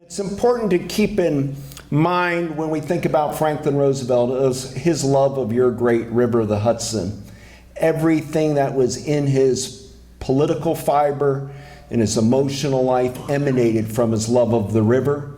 It's important to keep in mind when we think about Franklin Roosevelt is his love of your great river, the Hudson. Everything that was in his political fiber, in his emotional life, emanated from his love of the river.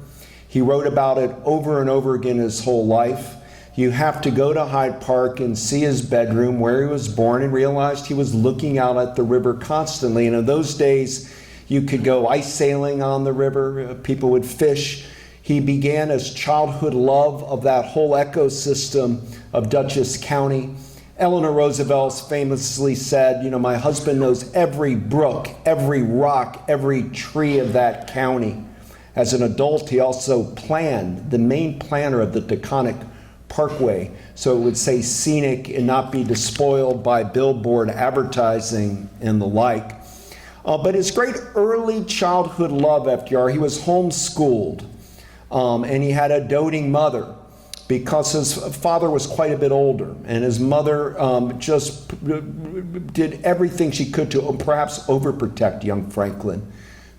He wrote about it over and over again his whole life. You have to go to Hyde Park and see his bedroom where he was born and realized he was looking out at the river constantly. And in those days, you could go ice sailing on the river. People would fish. He began his childhood love of that whole ecosystem of Dutchess County. Eleanor Roosevelt famously said, my husband knows every brook, every rock, every tree of that county. As an adult, he also planned, the main planner of the Taconic Parkway, so it would say scenic and not be despoiled by billboard advertising and the like. But his great early childhood love, FDR, he was homeschooled, and he had a doting mother because his father was quite a bit older, and his mother just did everything she could to perhaps overprotect young Franklin.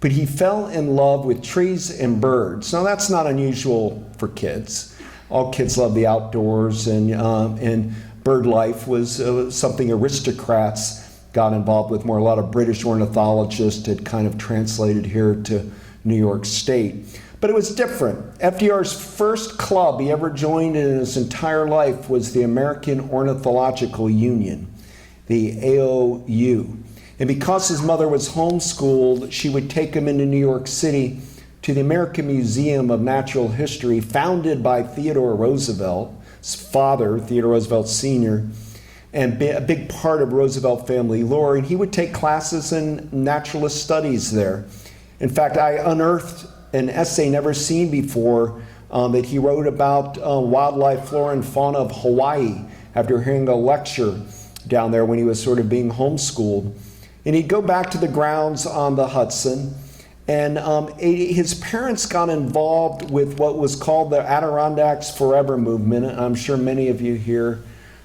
But he fell in love with trees and birds. Now that's not unusual for kids. All kids love the outdoors, and bird life was something aristocrats got involved with more. A lot of British ornithologists had kind of translated here to New York State. But it was different. FDR's first club he ever joined in his entire life was the American Ornithological Union, the AOU. And because his mother was homeschooled, she would take him into New York City to the American Museum of Natural History, founded by Theodore Roosevelt's father, Theodore Roosevelt Sr., and a big part of Roosevelt family lore. And he would take classes in naturalist studies there. In fact, I unearthed an essay never seen before that he wrote about wildlife, flora, and fauna of Hawaii after hearing a lecture down there when he was sort of being homeschooled. And he'd go back to the grounds on the Hudson, and his parents got involved with what was called the Adirondacks Forever movement, and I'm sure many of you here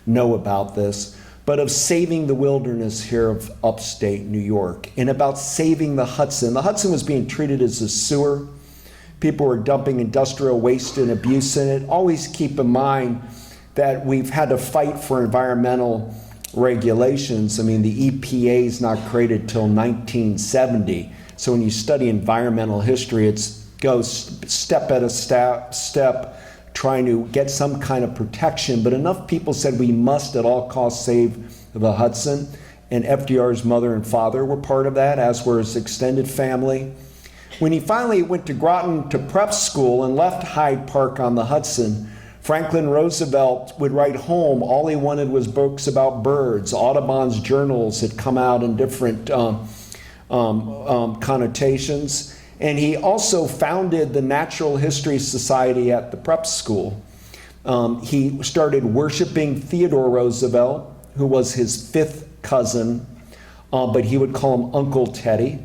know about this, but of saving the wilderness here of upstate New York, and about saving the Hudson. The Hudson was being treated as a sewer. People were dumping industrial waste and abuse in it. Always keep in mind that we've had to fight for environmental regulations. I mean, the EPA is not created till 1970. So when you study environmental history, it's goes step at a step trying to get some kind of protection. But enough people said we must at all costs save the Hudson. And FDR's mother and father were part of that, as were his extended family. When he finally went to Groton to prep school and left Hyde Park on the Hudson, Franklin Roosevelt would write home. All he wanted was books about birds. Audubon's journals had come out in different connotations. And he also founded the Natural History Society at the prep school. He started worshiping Theodore Roosevelt, who was his fifth cousin, but he would call him Uncle Teddy.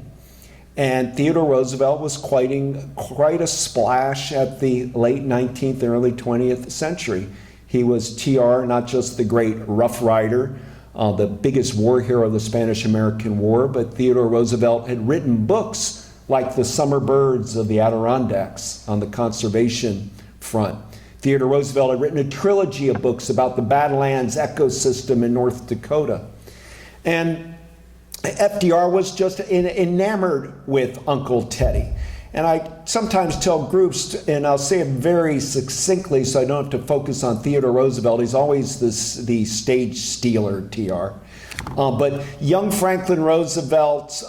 And Theodore Roosevelt was quite a splash at the late 19th and early 20th century. He was TR, not just the great Rough Rider, the biggest war hero of the Spanish-American War, but Theodore Roosevelt had written books like The Summer Birds of the Adirondacks on the conservation front. Theodore Roosevelt had written a trilogy of books about the Badlands ecosystem in North Dakota. And FDR was just enamored with Uncle Teddy. And I sometimes tell groups, and I'll say it very succinctly so I don't have to focus on Theodore Roosevelt, he's always the stage stealer, TR. But young Franklin Roosevelt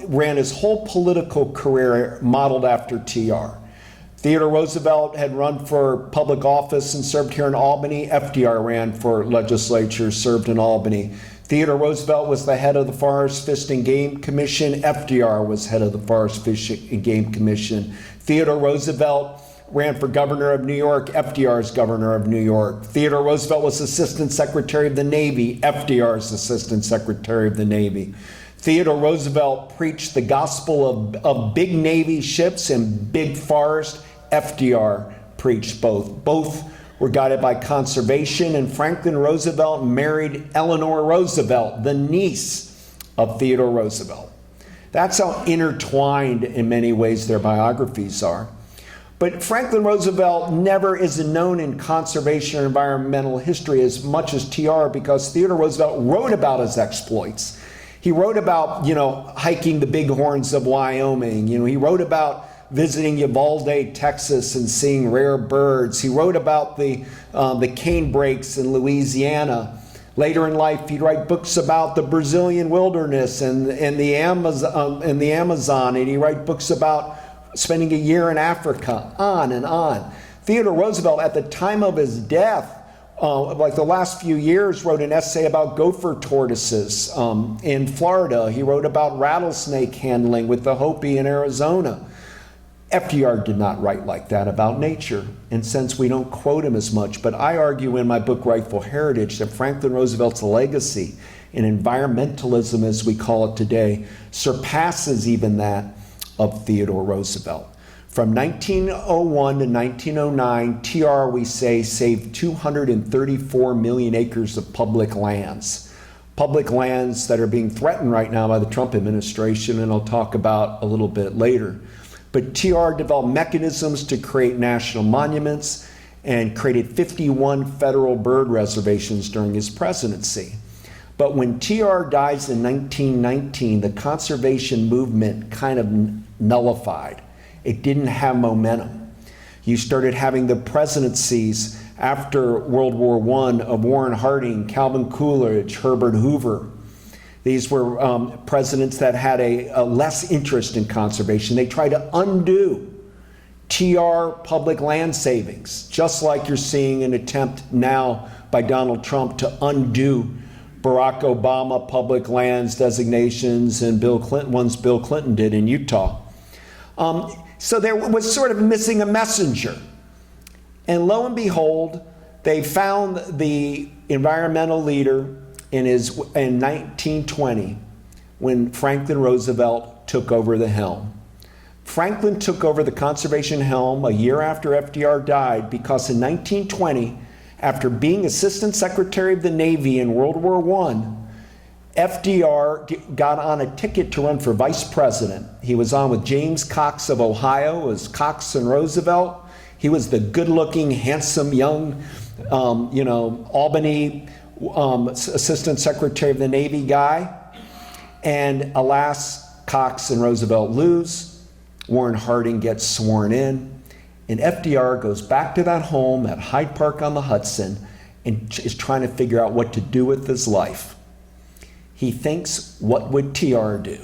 ran his whole political career modeled after TR. Theodore Roosevelt had run for public office and served here in Albany. FDR ran for legislature, served in Albany. Theodore Roosevelt was the head of the Forest, Fish, and Game Commission. FDR was head of the Forest, Fish, and Game Commission. Theodore Roosevelt ran for governor of New York. FDR's governor of New York. Theodore Roosevelt was Assistant Secretary of the Navy. FDR's Assistant Secretary of the Navy. Theodore Roosevelt preached the gospel of big Navy ships and big forest. FDR preached both. Both were guided by conservation, and Franklin Roosevelt married Eleanor Roosevelt, the niece of Theodore Roosevelt. That's how intertwined in many ways their biographies are. But Franklin Roosevelt never is known in conservation or environmental history as much as TR, because Theodore Roosevelt wrote about his exploits. He wrote about, hiking the bighorns of Wyoming. He wrote about visiting Uvalde, Texas, and seeing rare birds. He wrote about the cane brakes in Louisiana. Later in life, he'd write books about the Brazilian wilderness and the Amazon, and he'd write books about spending a year in Africa, on and on. Theodore Roosevelt, at the time of his death, like the last few years, wrote an essay about gopher tortoises in Florida. He wrote about rattlesnake handling with the Hopi in Arizona. FDR did not write like that about nature, and since we don't quote him as much, but I argue in my book, Rightful Heritage, that Franklin Roosevelt's legacy in environmentalism, as we call it today, surpasses even that of Theodore Roosevelt. From 1901 to 1909, TR, we say, saved 234 million acres of public lands. Public lands that are being threatened right now by the Trump administration, and I'll talk about a little bit later. But TR developed mechanisms to create national monuments and created 51 federal bird reservations during his presidency. But when TR dies in 1919, the conservation movement kind of nullified. It didn't have momentum. You started having the presidencies after World War I of Warren Harding, Calvin Coolidge, Herbert Hoover. These were presidents that had a less interest in conservation. They tried to undo TR public land savings, just like you're seeing an attempt now by Donald Trump to undo Barack Obama public lands designations and Bill Clinton did in Utah. So there was sort of missing a messenger. And lo and behold, they found the environmental leader in 1920 when Franklin Roosevelt took over the helm. Franklin took over the conservation helm a year after FDR died because in 1920, after being Assistant Secretary of the Navy in World War I, FDR got on a ticket to run for vice president. He was on with James Cox of Ohio, as Cox and Roosevelt. He was the good-looking, handsome, young, Albany Assistant Secretary of the Navy guy. And alas, Cox and Roosevelt lose. Warren Harding gets sworn in. And FDR goes back to that home at Hyde Park on the Hudson and is trying to figure out what to do with his life. He thinks, what would TR do?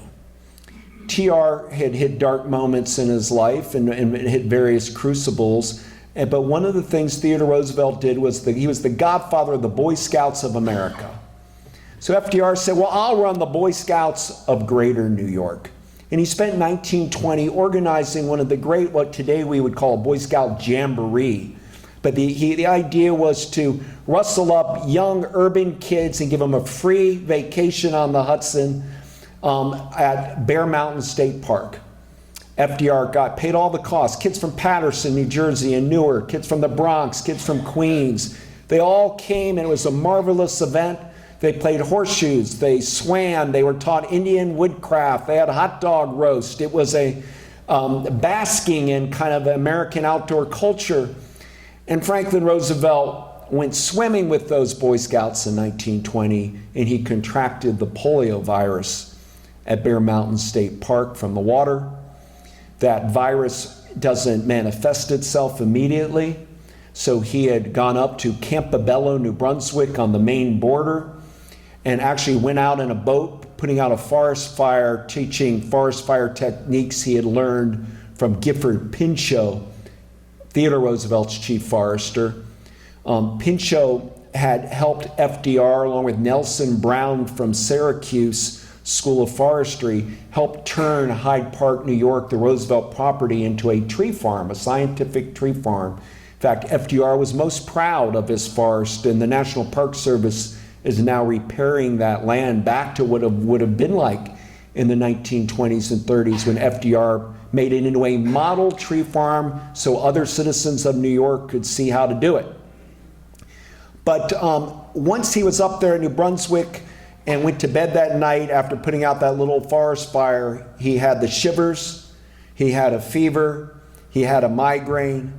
TR had hit dark moments in his life and hit various crucibles. But one of the things Theodore Roosevelt did was he was the godfather of the Boy Scouts of America. So FDR said, well, I'll run the Boy Scouts of Greater New York. And he spent 1920 organizing one of the great, what today we would call a Boy Scout jamboree. But the idea was to rustle up young urban kids and give them a free vacation on the Hudson at Bear Mountain State Park. FDR paid all the costs. Kids from Paterson, New Jersey, and Newark, kids from the Bronx, kids from Queens. They all came, and it was a marvelous event. They played horseshoes, they swam, they were taught Indian woodcraft, they had a hot dog roast. It was a basking in kind of American outdoor culture. And Franklin Roosevelt went swimming with those Boy Scouts in 1920, and he contracted the polio virus at Bear Mountain State Park from the water. That virus doesn't manifest itself immediately, so he had gone up to Campobello, New Brunswick on the Maine border, and actually went out in a boat putting out a forest fire, teaching forest fire techniques he had learned from Gifford Pinchot, Theodore Roosevelt's chief forester. Pinchot had helped FDR, along with Nelson Brown from Syracuse School of Forestry, helped turn Hyde Park, New York, the Roosevelt property, into a tree farm, a scientific tree farm. In fact, FDR was most proud of his forest, and the National Park Service is now repairing that land back to what it would have been like in the 1920s and 30s when FDR made it into a model tree farm so other citizens of New York could see how to do it. But once he was up there in New Brunswick and went to bed that night after putting out that little forest fire, he had the shivers, he had a fever, He had a migraine.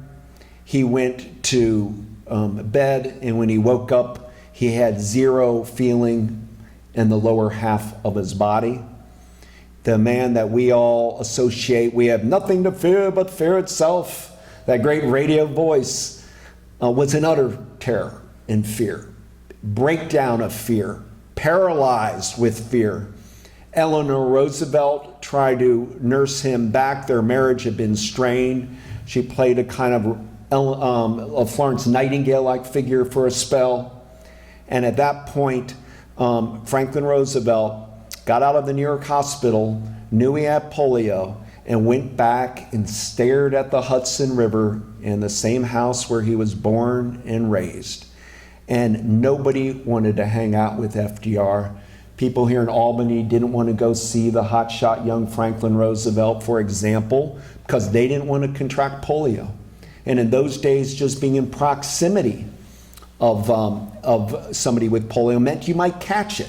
He went to bed, and when he woke up, he had zero feeling in the lower half of his body. The man that we all associate, we have nothing to fear but fear itself, that great radio voice, was in utter terror and fear, breakdown of fear, paralyzed with fear. Eleanor Roosevelt tried to nurse him back. Their marriage had been strained. She played a kind of a Florence Nightingale-like figure for a spell. And at that point, Franklin Roosevelt got out of the New York hospital, knew he had polio, and went back and stared at the Hudson River in the same house where he was born and raised. And nobody wanted to hang out with FDR. People here in Albany didn't want to go see the hotshot young Franklin Roosevelt, for example, because they didn't want to contract polio. And in those days, just being in proximity of somebody with polio meant you might catch it.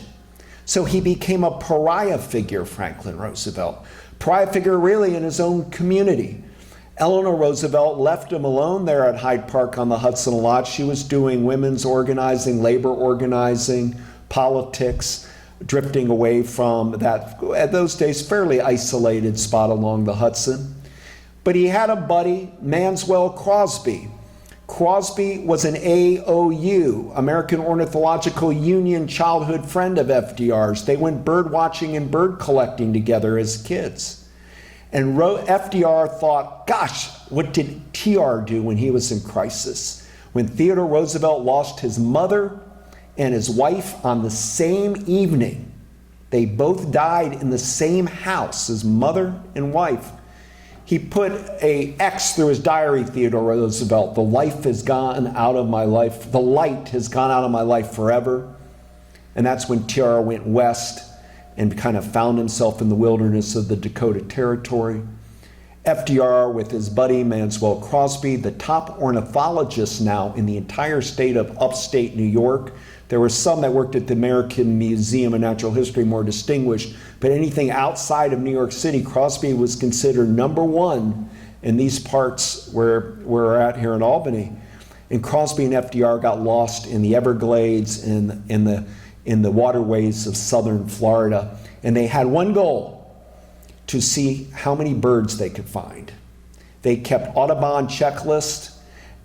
So he became a pariah figure, Franklin Roosevelt. Pariah figure really in his own community. Eleanor Roosevelt left him alone there at Hyde Park on the Hudson a lot. She was doing women's organizing, labor organizing, politics, drifting away from that, at those days, fairly isolated spot along the Hudson. But he had a buddy, Manswell Crosby. Crosby was an AOU, American Ornithological Union, childhood friend of FDR's. They went bird watching and bird collecting together as kids. And FDR thought, gosh, what did TR do when he was in crisis? When Theodore Roosevelt lost his mother and his wife on the same evening, they both died in the same house, his mother and wife. He put a X through his diary, Theodore Roosevelt. The life has gone out of my life. The light has gone out of my life forever. And that's when TR went west and kind of found himself in the wilderness of the Dakota Territory. FDR with his buddy Manswell Crosby, the top ornithologist now in the entire state of upstate New York. There were some that worked at the American Museum of Natural History, more distinguished, but anything outside of New York City, Crosby was considered number one in these parts where we're at here in Albany. And Crosby and FDR got lost in the Everglades and in the waterways of southern Florida. And they had one goal, to see how many birds they could find. They kept Audubon checklists.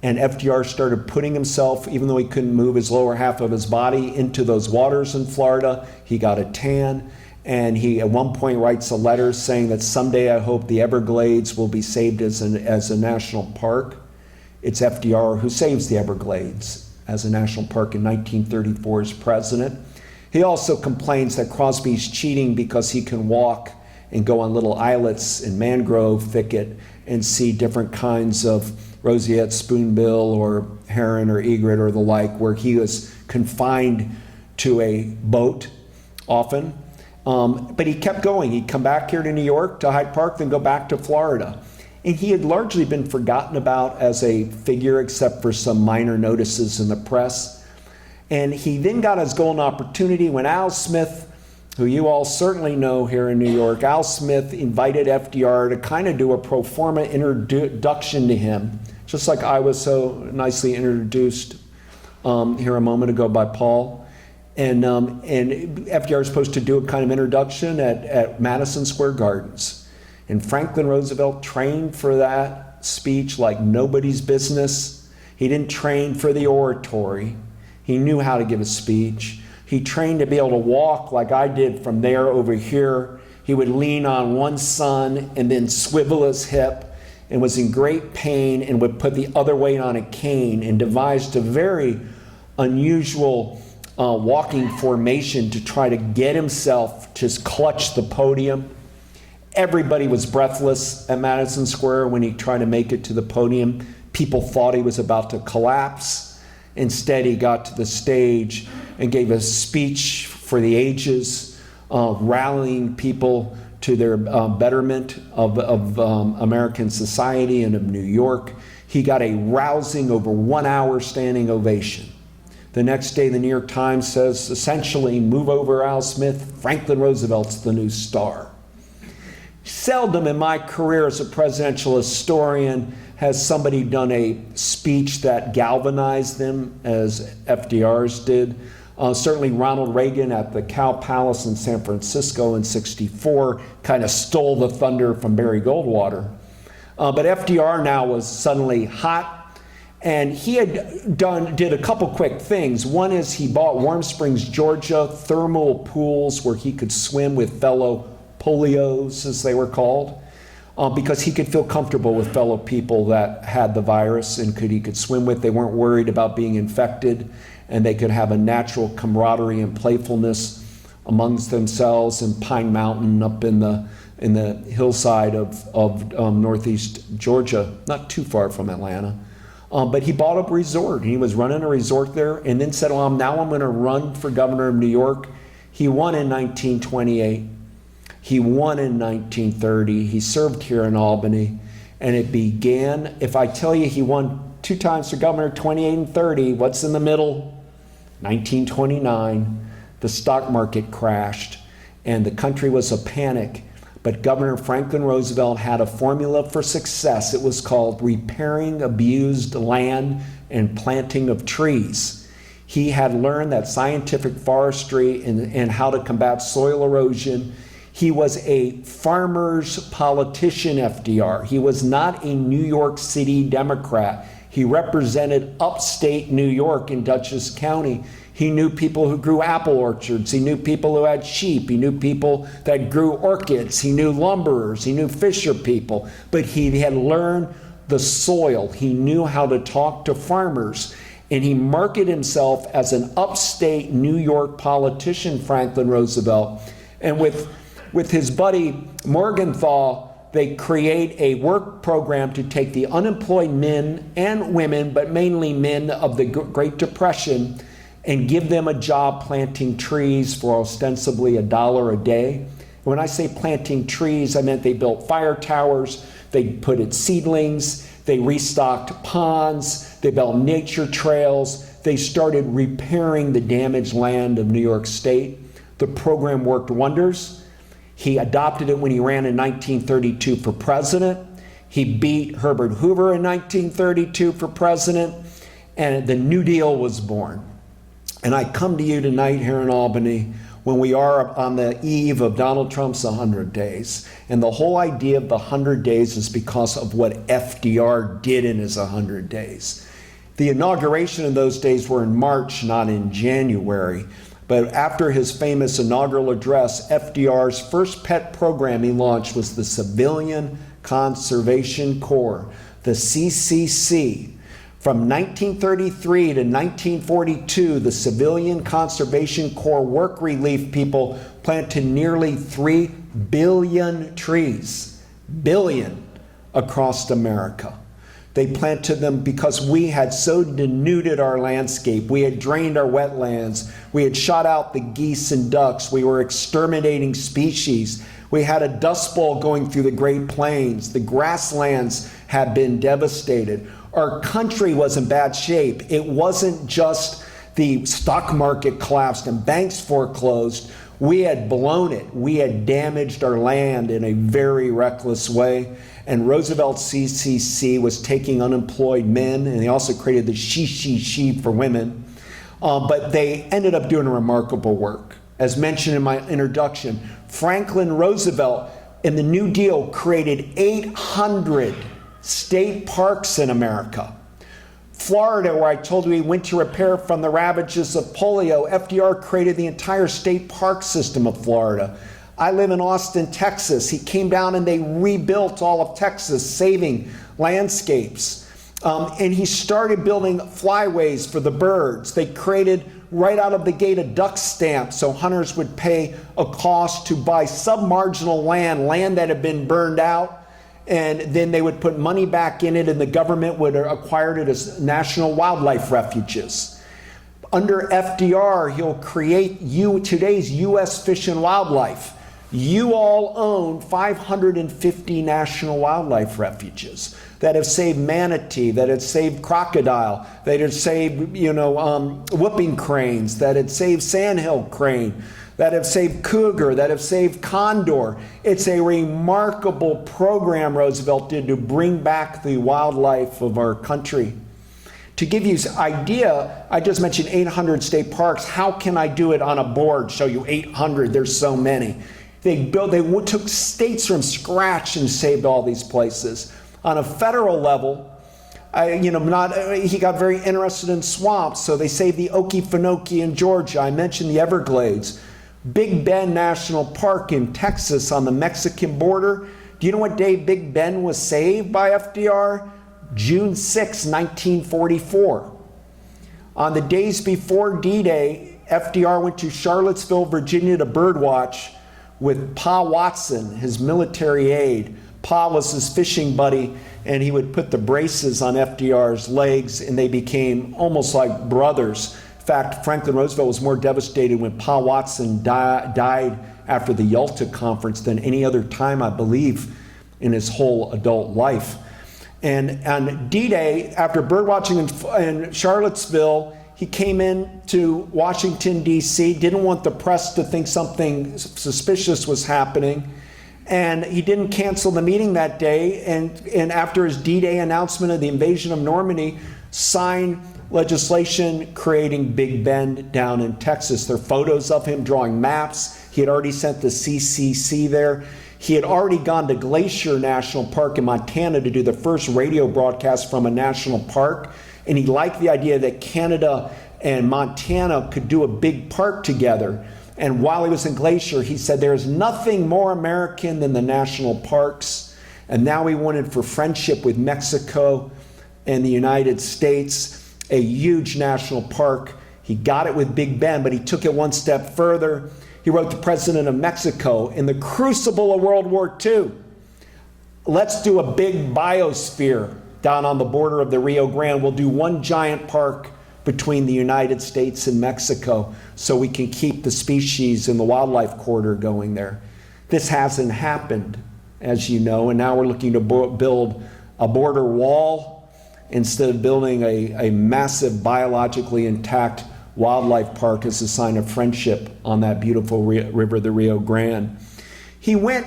And FDR started putting himself, even though he couldn't move his lower half of his body, into those waters in Florida. He got a tan, and he at one point writes a letter saying that someday I hope the Everglades will be saved as a national park. It's FDR who saves the Everglades as a national park in 1934 as president. He also complains that Crosby's cheating because he can walk and go on little islets in mangrove thicket and see different kinds of roseate spoonbill or heron or egret or the like, where he was confined to a boat often. But he kept going. He'd come back here to New York, to Hyde Park, then go back to Florida. And he had largely been forgotten about as a figure, except for some minor notices in the press. And he then got his golden opportunity when Al Smith, who you all certainly know here in New York, Al Smith invited FDR to kind of do a pro forma introduction to him, just like I was so nicely introduced here a moment ago by Paul. And FDR is supposed to do a kind of introduction at Madison Square Gardens. And Franklin Roosevelt trained for that speech like nobody's business. He didn't train for the oratory. He knew how to give a speech. He trained to be able to walk like I did from there over here. He would lean on one son and then swivel his hip, and was in great pain and would put the other weight on a cane, and devised a very unusual walking formation to try to get himself to clutch the podium. Everybody was breathless at Madison Square when he tried to make it to the podium. People thought he was about to collapse. Instead, he got to the stage and gave a speech for the ages, rallying people to their betterment of American society and of New York. He got a rousing over 1 hour standing ovation. The next day, the New York Times says, essentially, move over Al Smith, Franklin Roosevelt's the new star. Seldom in my career as a presidential historian has somebody done a speech that galvanized them as FDR's did. Certainly Ronald Reagan at the Cow Palace in San Francisco in '64 kind of stole the thunder from Barry Goldwater. But FDR now was suddenly hot, and he did a couple quick things. One is he bought Warm Springs, Georgia, thermal pools where he could swim with fellow polios, as they were called, because he could feel comfortable with fellow people that had the virus and he could swim with. They weren't worried about being infected, and they could have a natural camaraderie and playfulness amongst themselves in Pine Mountain up in the hillside of northeast Georgia, not too far from Atlanta. But he bought a resort. He was running a resort there and then said, well, now I'm going to run for governor of New York. He won in 1928. He won in 1930. He served here in Albany. And it began, if I tell you he won 2 times for governor, 28 and 30, what's in the middle? 1929. The stock market crashed and the country was a panic. But Governor Franklin Roosevelt had a formula for success. It was called repairing abused land and planting of trees. He had learned that scientific forestry and how to combat soil erosion. He was a farmer's politician, FDR. He was not a New York City Democrat. He represented upstate New York in Dutchess County. He knew people who grew apple orchards. He knew people who had sheep. He knew people that grew orchids. He knew lumberers. He knew fisher people. But he had learned the soil. He knew how to talk to farmers. And he marketed himself as an upstate New York politician, Franklin Roosevelt. And with his buddy Morgenthau, they create a work program to take the unemployed men and women, but mainly men of the Great Depression, and give them a job planting trees for ostensibly $1 a day. When I say planting trees, I meant they built fire towers, they put in seedlings, they restocked ponds, they built nature trails, they started repairing the damaged land of New York State. The program worked wonders. He adopted it when he ran in 1932 for president. He beat Herbert Hoover in 1932 for president, and the New Deal was born. And I come to you tonight here in Albany when we are on the eve of Donald Trump's 100 days. And the whole idea of the 100 days is because of what FDR did in his 100 days. The inauguration of those days were in March, not in January. But after his famous inaugural address, FDR's first pet program he launched was the Civilian Conservation Corps, the CCC. From 1933 to 1942, the Civilian Conservation Corps work relief people planted nearly 3 billion trees, across America. They planted them because we had so denuded our landscape. We had drained our wetlands. We had shot out the geese and ducks. We were exterminating species. We had a dust bowl going through the Great Plains. The grasslands had been devastated. Our country was in bad shape. It wasn't just the stock market collapsed and banks foreclosed. We had blown it. We had damaged our land in a very reckless way. And Roosevelt's CCC was taking unemployed men, and they also created the she for women. But they ended up doing remarkable work. As mentioned in my introduction, Franklin Roosevelt in the New Deal created 800 state parks in America. Florida, where I told you he went to repair from the ravages of polio, FDR created the entire state park system of Florida. I live in Austin, Texas. He came down and they rebuilt all of Texas, saving landscapes. And he started building flyways for the birds. They created right out of the gate a duck stamp so hunters would pay a cost to buy submarginal land that had been burned out. And then they would put money back in it and the government would acquire it as national wildlife refuges. Under FDR, he'll create today's U.S. Fish and Wildlife. You all own 550 national wildlife refuges that have saved manatee, that have saved crocodile, that have saved, whooping cranes, that have saved sandhill crane, that have saved cougar, that have saved condor. It's a remarkable program Roosevelt did to bring back the wildlife of our country. To give you an idea, I just mentioned 800 state parks. How can I do it on a board, show you 800? There's so many. They took states from scratch and saved all these places. On a federal level, he got very interested in swamps, so they saved the Okefenokee in Georgia. I mentioned the Everglades. Big Bend National Park in Texas on the Mexican border. Do you know what day Big Bend was saved by FDR? June 6, 1944. On the days before D-Day, FDR went to Charlottesville, Virginia to birdwatch with Pa Watson, his military aide. Pa was his fishing buddy, and he would put the braces on FDR's legs, and they became almost like brothers. In fact, Franklin Roosevelt was more devastated when Pa Watson died after the Yalta Conference than any other time, I believe, in his whole adult life. And on D-Day, after birdwatching in Charlottesville, he came in to Washington, D.C., didn't want the press to think something suspicious was happening, and he didn't cancel the meeting that day, and after his D-Day announcement of the invasion of Normandy, signed legislation creating Big Bend down in Texas. There are photos of him drawing maps. He had already sent the CCC there. He had already gone to Glacier National Park in Montana to do the first radio broadcast from a national park. And he liked the idea that Canada and Montana could do a big park together. And while he was in Glacier, he said, there's nothing more American than the national parks. And now he wanted for friendship with Mexico and the United States, a huge national park. He got it with Big Bend, but he took it one step further. He wrote the president of Mexico, in the crucible of World War II, let's do a big biosphere down on the border of the Rio Grande. We'll do one giant park between the United States and Mexico so we can keep the species and the wildlife corridor going there. This hasn't happened, as you know, and now we're looking to build a border wall instead of building a massive biologically intact wildlife park as a sign of friendship on that beautiful river, the Rio Grande. He went,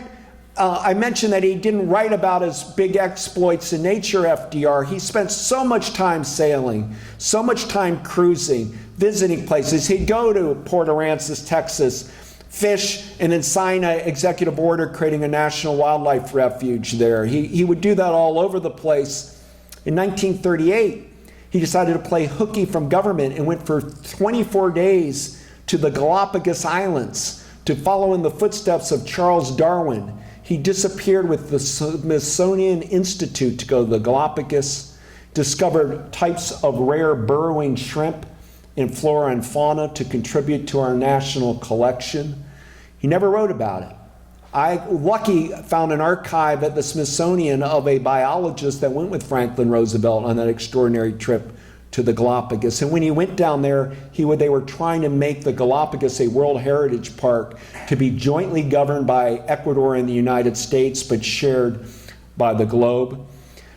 I mentioned that he didn't write about his big exploits in nature, FDR. He spent so much time sailing, so much time cruising, visiting places. He'd go to Port Aransas, Texas, fish, and then sign an executive order creating a national wildlife refuge there. He would do that all over the place. In 1938, he decided to play hooky from government and went for 24 days to the Galapagos Islands to follow in the footsteps of Charles Darwin. He disappeared with the Smithsonian Institute to go to the Galapagos, discovered types of rare burrowing shrimp in flora and fauna to contribute to our national collection. He never wrote about it. Found an archive at the Smithsonian of a biologist that went with Franklin Roosevelt on that extraordinary trip to the Galapagos. And when he went down there, they were trying to make the Galapagos a World Heritage Park to be jointly governed by Ecuador and the United States, but shared by the globe.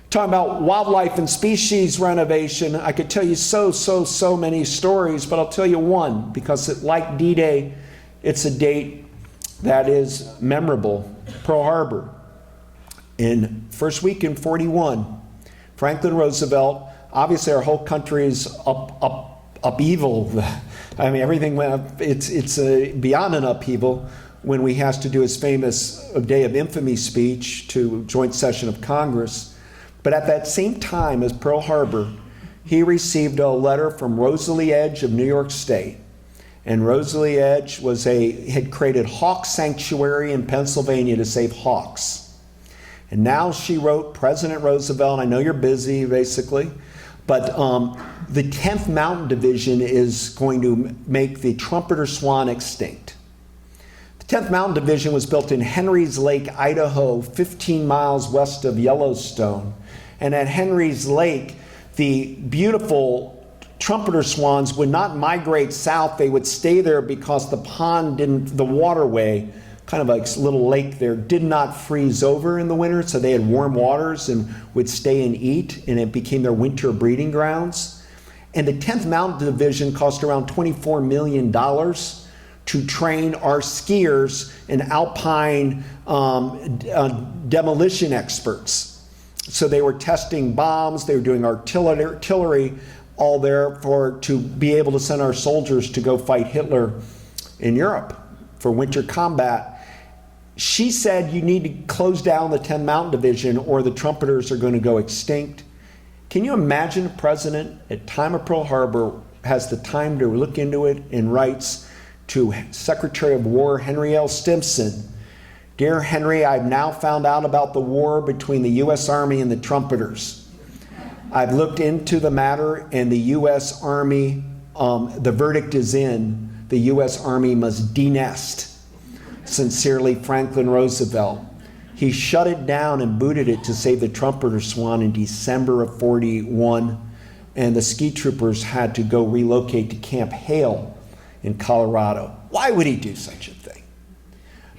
Talking about wildlife and species renovation, I could tell you so many stories, but I'll tell you one, because like D-Day, it's a date that is memorable. Pearl Harbor. In first week in 41, Franklin Roosevelt, obviously our whole country is upheaval. I mean, everything went up, it's beyond an upheaval when he has to do his famous Day of Infamy speech to joint session of Congress. But at that same time as Pearl Harbor, he received a letter from Rosalie Edge of New York State. And Rosalie Edge had created Hawk Sanctuary in Pennsylvania to save hawks. And now she wrote President Roosevelt, I know you're busy basically, but the 10th Mountain Division is going to make the trumpeter swan extinct. The 10th Mountain Division was built in Henry's Lake, Idaho, 15 miles west of Yellowstone. And at Henry's Lake, the beautiful trumpeter swans would not migrate south. They would stay there because the waterway, kind of like a little lake there, did not freeze over in the winter. So they had warm waters and would stay and eat, and it became their winter breeding grounds. And the 10th Mountain Division cost around $24 million to train our skiers and alpine demolition experts. So they were testing bombs, they were doing artillery, all there to be able to send our soldiers to go fight Hitler in Europe for winter combat. She said you need to close down the 10 Mountain Division or the trumpeters are going to go extinct. Can you imagine a president at time of Pearl Harbor has the time to look into it and writes to Secretary of War Henry L. Stimson, "Dear Henry, I've now found out about the war between the U.S. Army and the trumpeters. I've looked into the matter and the U.S. Army, the verdict is in. The U.S. Army must denest. Sincerely, Franklin Roosevelt." He shut it down and booted it to save the trumpeter swan in December of 41, and the ski troopers had to go relocate to Camp Hale in Colorado. Why would he do such a thing?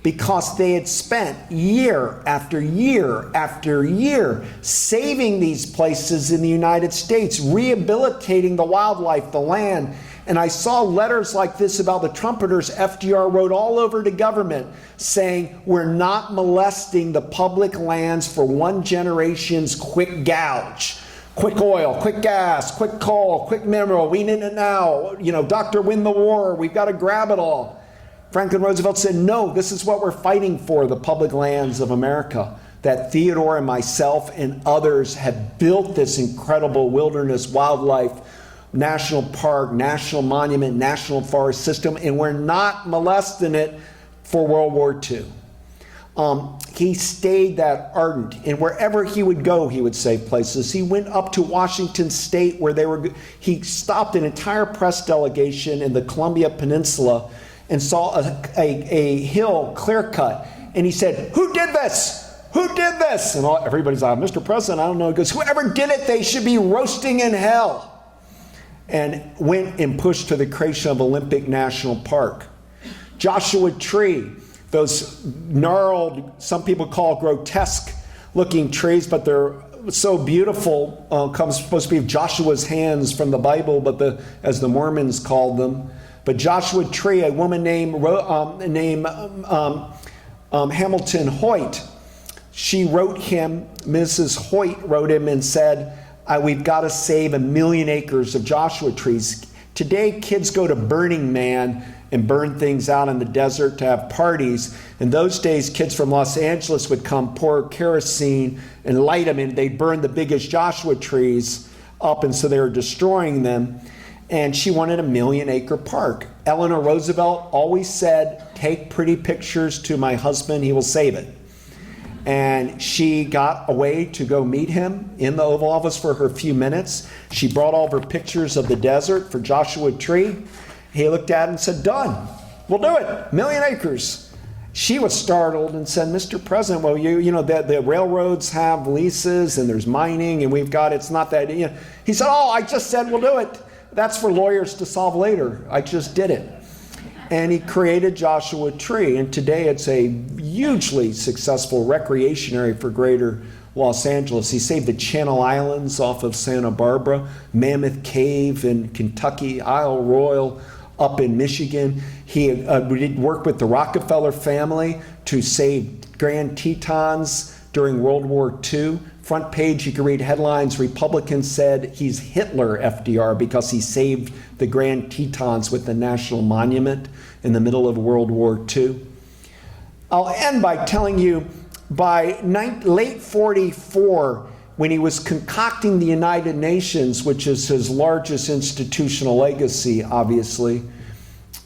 Because they had spent year after year after year saving these places in the United States, rehabilitating the wildlife, the land. And I saw letters like this about the trumpeters. FDR wrote all over to government saying, we're not molesting the public lands for one generation's quick gouge. Quick oil, quick gas, quick coal, quick mineral, we need it now. Doctor, win the war, we've got to grab it all. Franklin Roosevelt said, no, this is what we're fighting for, the public lands of America. That Theodore and myself and others have built this incredible wilderness, wildlife, national park, national monument, national forest system, and we're not molesting it for World War II. He stayed that ardent, and wherever he would go, he would save places. He went up to Washington State where he stopped an entire press delegation in the Columbia Peninsula and saw a hill clear cut, and he said, "Who did this? Who did this?" And everybody's like, "Mr. President, I don't know." He goes, "Whoever did it, they should be roasting in hell." And went and pushed to the creation of Olympic National Park. Joshua Tree, those gnarled, some people call grotesque looking trees, but they're so beautiful, supposed to be Joshua's hands from the Bible, but as the Mormons called them. But Joshua Tree, a woman named Hamilton Hoyt, she wrote him, Mrs. Hoyt wrote him and said, we've got to save 1 million acres of Joshua trees. Today, kids go to Burning Man and burn things out in the desert to have parties. In those days, kids from Los Angeles would come, pour kerosene and light them, and they'd burn the biggest Joshua trees up, and so they were destroying them. And she wanted 1 million acre park. Eleanor Roosevelt always said, take pretty pictures to my husband, he will save it. And she got away to go meet him in the Oval Office for her few minutes. She brought all of her pictures of the desert for Joshua Tree. He looked at it and said, done, we'll do it, 1 million acres. She was startled and said, Mr. President, well, the railroads have leases and there's mining and we've got, it's not that, He said, I just said we'll do it. That's for lawyers to solve later. I just did it. And he created Joshua Tree. And today it's a hugely successful recreation area for greater Los Angeles. He saved the Channel Islands off of Santa Barbara, Mammoth Cave in Kentucky, Isle Royale up in Michigan. He did work with the Rockefeller family to save Grand Tetons during World War II. Front page, you can read headlines, Republicans said he's Hitler, FDR, because he saved the Grand Tetons with the National Monument in the middle of World War II. I'll end by telling you, by late 44, when he was concocting the United Nations, which is his largest institutional legacy, obviously,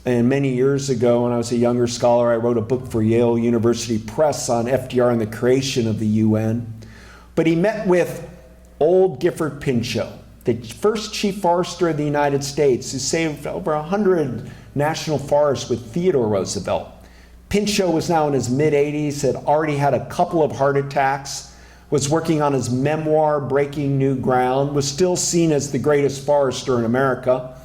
and many years ago, when I was a younger scholar, I wrote a book for Yale University Press on FDR and the creation of the UN. But he met with old Gifford Pinchot, the first chief forester of the United States, who saved over 100 national forests with Theodore Roosevelt. Pinchot was now in his mid-80s, had already had a couple of heart attacks, was working on his memoir, Breaking New Ground, was still seen as the greatest forester in America.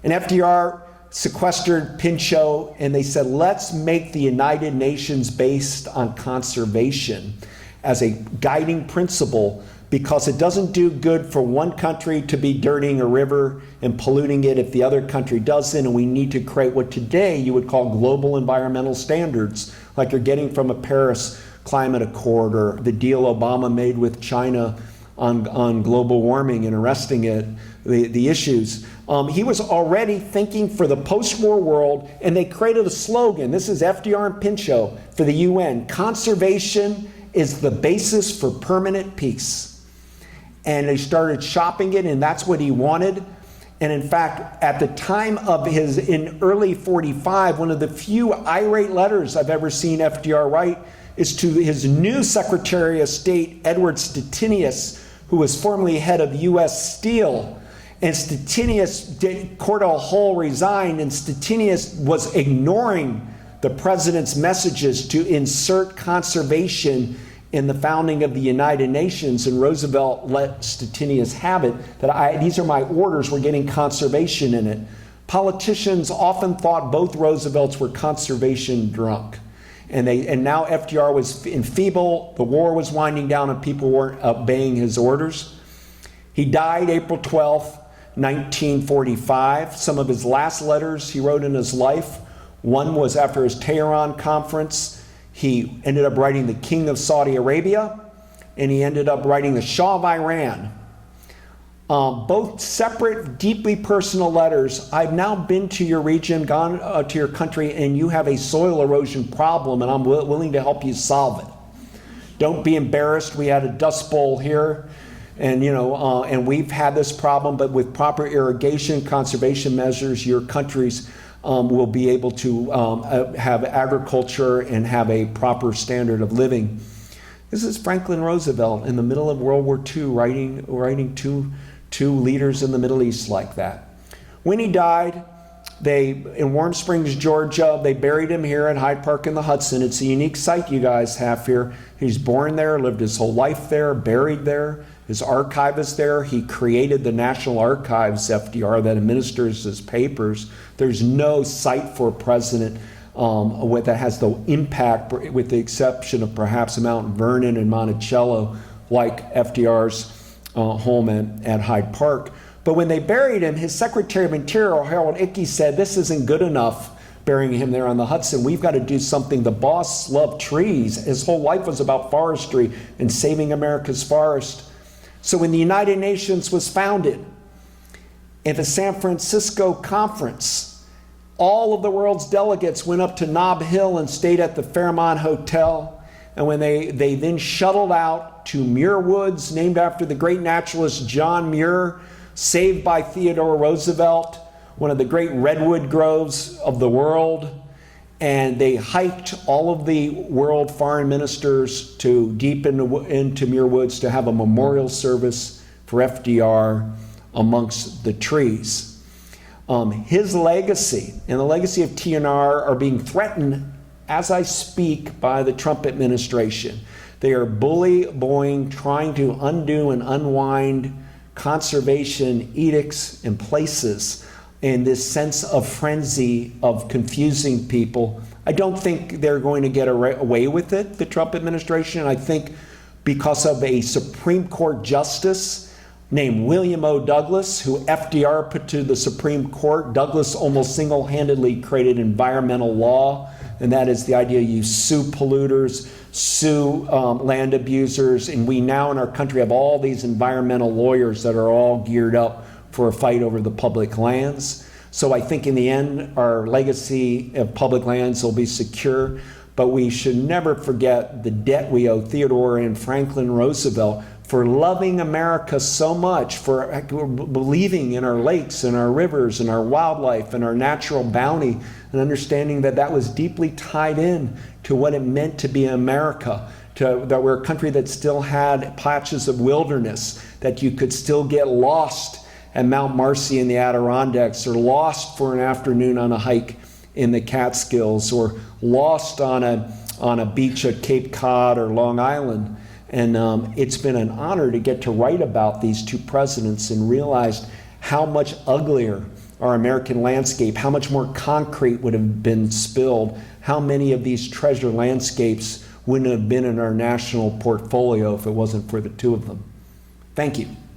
And FDR sequestered Pinchot, and they said, let's make the United Nations based on conservation as a guiding principle, because it doesn't do good for one country to be dirtying a river and polluting it if the other country doesn't, and we need to create what today you would call global environmental standards, like you're getting from a Paris Climate Accord or the deal Obama made with China on global warming and arresting it, the issues. He was already thinking for the post-war world, and they created a slogan. This is FDR and Pinchot for the UN. Conservation is the basis for permanent peace. And they started shopping it, and that's what he wanted. And in fact, at the time of in early 45, one of the few irate letters I've ever seen FDR write is to his new Secretary of State, Edward Stettinius, who was formerly head of U.S. Steel. And Cordell Hull resigned, and Stettinius was ignoring the president's messages to insert conservation in the founding of the United Nations, and Roosevelt let Stettinius have it, that these are my orders, we're getting conservation in it. Politicians often thought both Roosevelts were conservation drunk. And now FDR was enfeebled, the war was winding down, and people weren't obeying his orders. He died April 12th, 1945. Some of his last letters he wrote in his life, one was after his Tehran conference. He ended up writing the King of Saudi Arabia, and he ended up writing the Shah of Iran. Both separate, deeply personal letters. I've now been to your region, gone to your country, and you have a soil erosion problem, and I'm willing to help you solve it. Don't be embarrassed. We had a dust bowl here, and and we've had this problem, but with proper irrigation, conservation measures, your countries will be able to have agriculture and have a proper standard of living. This is Franklin Roosevelt in the middle of World War II writing two leaders in the Middle East like that. When he died, in Warm Springs, Georgia, they buried him here at Hyde Park in the Hudson. It's a unique site you guys have here. He's born there, lived his whole life there, buried there. His archive is there. He created the National Archives, FDR, that administers his papers. There's no site for a president that has the impact, with the exception of perhaps Mount Vernon and Monticello, like FDR's home at Hyde Park. But when they buried him, his Secretary of Interior, Harold Ickes, said, this isn't good enough, burying him there on the Hudson. We've got to do something. The boss loved trees. His whole life was about forestry and saving America's forest. So when the United Nations was founded, at the San Francisco conference, all of the world's delegates went up to Nob Hill and stayed at the Fairmont Hotel. And when they then shuttled out to Muir Woods, named after the great naturalist John Muir, saved by Theodore Roosevelt, one of the great redwood groves of the world. And they hiked all of the world foreign ministers to deep into Muir Woods to have a memorial service for FDR amongst the trees. His legacy and the legacy of TNR are being threatened as I speak by the Trump administration. They are bullying, trying to undo and unwind conservation edicts and places in this sense of frenzy of confusing people. I don't think they're going to get away with it, the Trump administration. I think because of a Supreme Court justice named William O. Douglas, who FDR put to the Supreme Court. Douglas almost single-handedly created environmental law, and that is the idea you sue polluters, sue land abusers, and we now in our country have all these environmental lawyers that are all geared up for a fight over the public lands. So I think in the end, our legacy of public lands will be secure, but we should never forget the debt we owe Theodore and Franklin Roosevelt for loving America so much, for believing in our lakes and our rivers and our wildlife and our natural bounty, and understanding that that was deeply tied in to what it meant to be America, that we're a country that still had patches of wilderness, that you could still get lost at Mount Marcy in the Adirondacks, or lost for an afternoon on a hike in the Catskills, or lost on a beach at Cape Cod or Long Island. And it's been an honor to get to write about these two presidents and realize how much uglier our American landscape, how much more concrete would have been spilled, how many of these treasure landscapes wouldn't have been in our national portfolio if it wasn't for the two of them. Thank you.